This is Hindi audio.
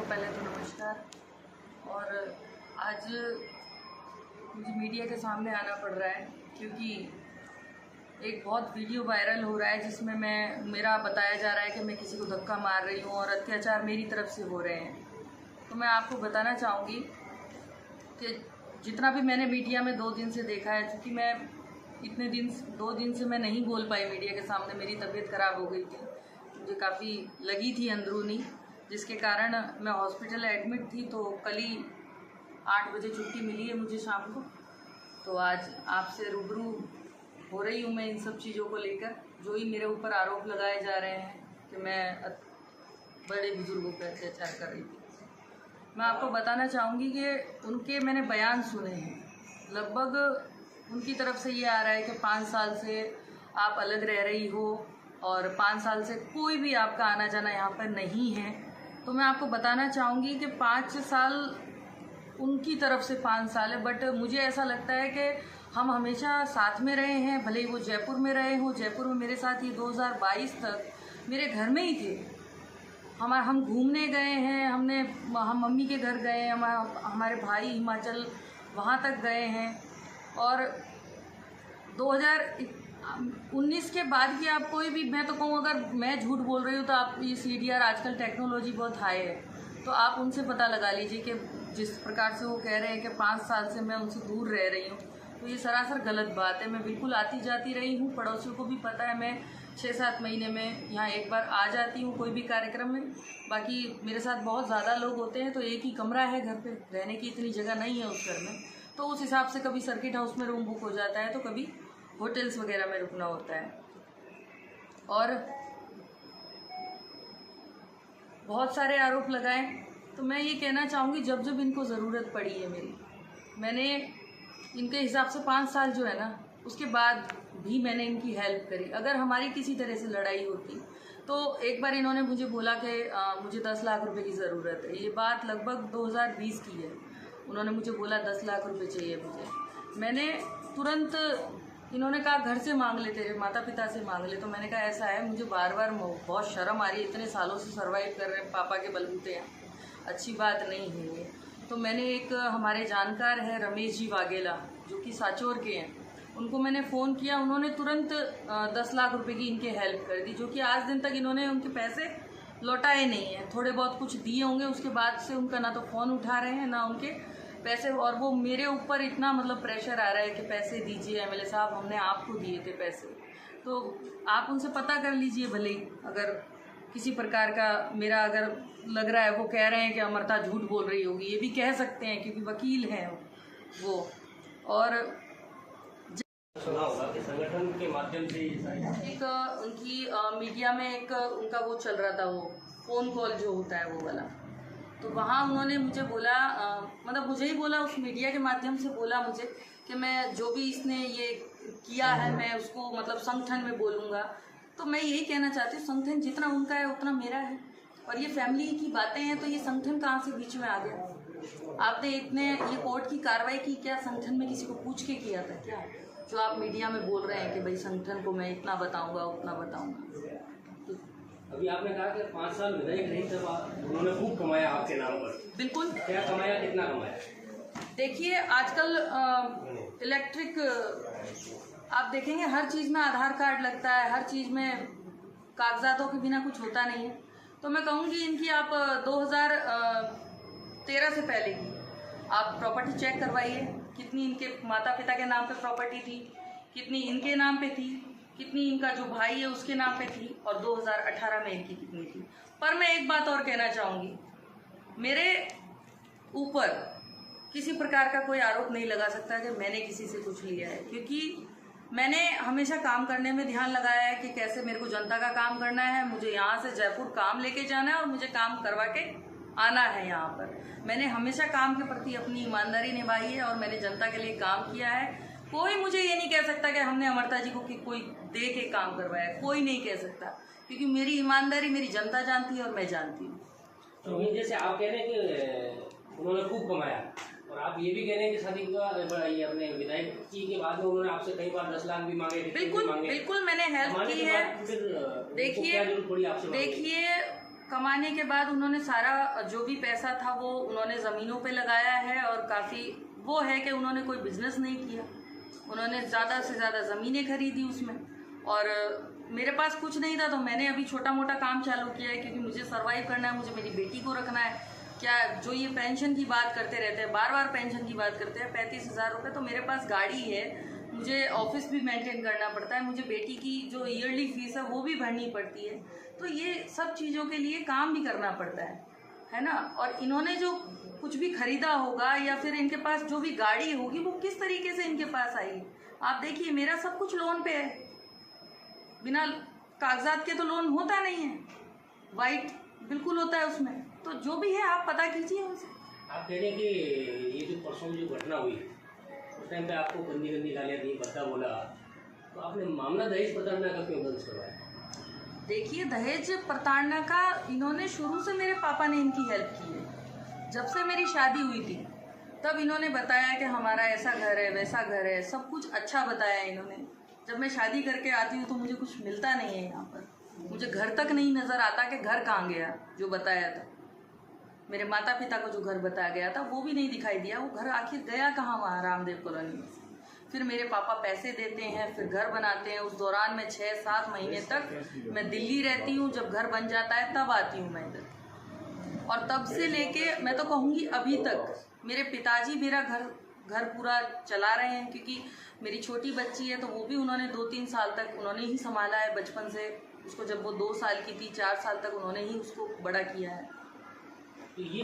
पहले तो नमस्कार। और आज मुझे मीडिया के सामने आना पड़ रहा है क्योंकि एक बहुत वीडियो वायरल हो रहा है जिसमें मेरा बताया जा रहा है कि मैं किसी को धक्का मार रही हूँ और अत्याचार मेरी तरफ से हो रहे हैं। तो मैं आपको बताना चाहूँगी कि जितना भी मैंने मीडिया में 2 दिन से देखा है, क्योंकि मैं 2 दिन से मैं नहीं बोल पाई मीडिया के सामने, मेरी तबीयत ख़राब हो गई थी, मुझे काफ़ी लगी थी अंदरूनी, जिसके कारण मैं हॉस्पिटल एडमिट थी। तो कल ही 8 बजे छुट्टी मिली है मुझे शाम को। तो आज आपसे रूबरू हो रही हूँ मैं इन सब चीज़ों को लेकर, जो ही मेरे ऊपर आरोप लगाए जा रहे हैं कि मैं बड़े बुजुर्गों पर अत्याचार कर रही थी। मैं आपको बताना चाहूँगी कि उनके मैंने बयान सुने हैं। लगभग उनकी तरफ से ये आ रहा है कि 5 साल से आप अलग रह रही हो और 5 साल से कोई भी आपका आना जाना यहाँ पर नहीं है। तो मैं आपको बताना चाहूँगी कि 5 साल उनकी तरफ से 5 साल है, बट मुझे ऐसा लगता है कि हम हमेशा साथ में रहे हैं। भले ही वो जयपुर में रहे हों, जयपुर में मेरे साथ ये 2022 तक मेरे घर में ही थे। हम घूमने गए हैं, हम मम्मी के घर गए हैं, हमारे भाई हिमाचल वहाँ तक गए हैं। और 2019 के बाद की आप कोई भी, मैं तो कहूँ अगर मैं झूठ बोल रही हूँ तो आप ये CDR, आजकल टेक्नोलॉजी बहुत हाई है, तो आप उनसे पता लगा लीजिए कि जिस प्रकार से वो कह रहे हैं कि 5 साल से मैं उनसे दूर रह रही हूँ, तो ये सरासर गलत बात है। मैं बिल्कुल आती जाती रही हूँ, पड़ोसियों को भी पता है। मैं 6-7 महीने में यहाँ एक बार आ जाती हूँ कोई भी कार्यक्रम में। बाकी मेरे साथ बहुत ज़्यादा लोग होते हैं तो एक ही कमरा है घर पे, रहने की इतनी जगह नहीं है उस घर में, तो उस हिसाब से कभी सर्किट हाउस में रूम बुक हो जाता है तो कभी होटल्स वगैरह में रुकना होता है। और बहुत सारे आरोप लगाए, तो मैं ये कहना चाहूँगी जब जब इनको ज़रूरत पड़ी है मैंने इनके हिसाब से 5 साल जो है ना, उसके बाद भी मैंने इनकी हेल्प करी। अगर हमारी किसी तरह से लड़ाई होती तो एक बार इन्होंने मुझे बोला कि मुझे 10 लाख रुपए की ज़रूरत है। ये बात लगभग 2020 की है। उन्होंने मुझे बोला 10 लाख रुपए चाहिए मुझे। मैंने तुरंत, इन्होंने कहा घर से मांग ले, तेरे माता पिता से मांग ले। तो मैंने कहा ऐसा है, मुझे बार बार बहुत शर्म आ रही है, इतने सालों से सर्वाइव कर रहे हैं पापा के बलबूते हैं, अच्छी बात नहीं है ये। तो मैंने एक हमारे जानकार है रमेश जी वाघेला, जो कि साचोर के हैं, उनको मैंने फ़ोन किया। उन्होंने तुरंत 10 लाख रुपए की इनके हेल्प कर दी, जो कि आज दिन तक इन्होंने उनके पैसे लौटाए नहीं हैं। थोड़े बहुत कुछ दिए होंगे, उसके बाद से उनका ना तो फ़ोन उठा रहे हैं ना उनके पैसे। और वो मेरे ऊपर इतना मतलब प्रेशर आ रहा है कि पैसे दीजिए MLA साहब, हमने आपको दिए थे पैसे। तो आप उनसे पता कर लीजिए, भले ही अगर किसी प्रकार का मेरा अगर लग रहा है, वो कह रहे हैं कि अमृता झूठ बोल रही होगी, ये भी कह सकते हैं क्योंकि वकील हैं वो। और सुना होगा कि संगठन के माध्यम से एक उनकी मीडिया में एक उनका वो चल रहा था, वो फ़ोन कॉल जो होता है वो वाला, तो वहाँ उन्होंने मुझे बोला, मतलब मुझे ही बोला, उस मीडिया के माध्यम से बोला मुझे कि मैं जो भी इसने ये किया है मैं उसको मतलब संगठन में बोलूँगा। तो मैं यही कहना चाहती हूँ, संगठन जितना उनका है उतना मेरा है। और ये फैमिली की बातें हैं, तो ये संगठन कहाँ से बीच में आ गया? आपने ये कोर्ट की कार्रवाई की क्या? संगठन में किसी को पूछ के किया था क्या? जो आप मीडिया में बोल रहे हैं कि भाई संगठन को मैं इतना बताऊंगा उतना बताऊंगा। तो अभी आपने कहा कि 5 साल विधायक नहीं, तब उन्होंने खूब कमाया आपके नाम पर। बिल्कुल। क्या कमाया, कितना कमाया? देखिए आजकल इलेक्ट्रिक आप देखेंगे हर चीज़ में आधार कार्ड लगता है, हर चीज़ में कागजातों के बिना कुछ होता नहीं है। तो मैं कहूँगी इनकी आप 2013 से पहले की आप प्रॉपर्टी चेक करवाइए, कितनी इनके माता पिता के नाम पे प्रॉपर्टी थी, कितनी इनके नाम पे थी, कितनी इनका जो भाई है उसके नाम पे थी, और 2018 में इनकी कितनी थी। पर मैं एक बात और कहना चाहूँगी, मेरे ऊपर किसी प्रकार का कोई आरोप नहीं लगा सकता कि मैंने किसी से कुछ लिया है, क्योंकि मैंने हमेशा काम करने में ध्यान लगाया है कि कैसे मेरे को जनता का काम करना है। मुझे यहाँ से जयपुर काम लेके जाना है और मुझे काम करवा के आना है यहाँ पर। मैंने हमेशा काम के प्रति अपनी ईमानदारी निभाई है और मैंने जनता के लिए काम किया है। कोई मुझे ये नहीं कह सकता कि हमने अमृता जी को कोई दे के काम करवाया, कोई नहीं कह सकता, क्योंकि मेरी ईमानदारी मेरी जनता जानती है और मैं जानती हूँ। तो जैसे आप कह रहे हैं कि उन्होंने खूब कमाया, और आप ये भी कह रहे हैं कि शादी के अपने विधायक की के बाद में उन्होंने आपसे कई बार 10 लाख भी मांगे। बिल्कुल बिल्कुल मैंने हेल्प की है। देखिए कमाने के बाद उन्होंने सारा जो भी पैसा था वो उन्होंने ज़मीनों पे लगाया है, और काफ़ी वो है कि उन्होंने कोई बिजनेस नहीं किया, उन्होंने ज़्यादा से ज़्यादा ज़मीनें खरीदी उसमें। और मेरे पास कुछ नहीं था, तो मैंने अभी छोटा मोटा काम चालू किया है, क्योंकि मुझे सर्वाइव करना है, मुझे मेरी बेटी को रखना है। क्या जो ये पेंशन की बात करते रहते हैं, बार बार पेंशन की बात करते हैं, 35,000 रुपये, तो मेरे पास गाड़ी है, मुझे ऑफिस भी मेंटेन करना पड़ता है, मुझे बेटी की जो ईयरली फीस है वो भी भरनी पड़ती है, तो ये सब चीज़ों के लिए काम भी करना पड़ता है ना। और इन्होंने जो कुछ भी खरीदा होगा या फिर इनके पास जो भी गाड़ी होगी वो किस तरीके से इनके पास आई, आप देखिए मेरा सब कुछ लोन पे है, बिना कागजात के तो लोन होता नहीं है, वाइट बिल्कुल होता है उसमें, तो जो भी है आप पता कीजिए उनसे। आप कह रहे हैं कि ये जो परसों जो घटना हुई उस टाइम पे आपको गंदी गंदी गालियाँ दी, भद्दा बोला, तो आपने मामला दहेज प्रताड़ना का क्यों दर्ज करवाया? देखिए, दहेज प्रताड़ना का इन्होंने शुरू से, मेरे पापा ने इनकी हेल्प की है। जब से मेरी शादी हुई थी तब इन्होंने बताया कि हमारा ऐसा घर है, वैसा घर है, सब कुछ अच्छा बताया इन्होंने। जब मैं शादी करके आती हूँ तो मुझे कुछ मिलता नहीं है यहाँ पर, मुझे घर तक नहीं नज़र आता कि घर कहाँ गया जो बताया था। मेरे माता पिता को जो घर बताया गया था वो भी नहीं दिखाई दिया, वो घर आखिर गया कहाँ वहाँ रामदेव कॉलोनी में। फिर मेरे पापा पैसे देते हैं, फिर घर बनाते हैं, उस दौरान में 6-7 महीने तक मैं दिल्ली रहती हूँ, जब घर बन जाता है तब आती हूँ मैं इधर। और तब से लेके मैं तो कहूँगी अभी तक मेरे पिताजी मेरा घर पूरा चला रहे हैं, क्योंकि मेरी छोटी बच्ची है तो वो भी उन्होंने 2-3 साल तक उन्होंने ही संभाला है, बचपन से उसको, जब वो 2 साल की थी 4 साल तक उन्होंने ही उसको बड़ा किया है। तो ये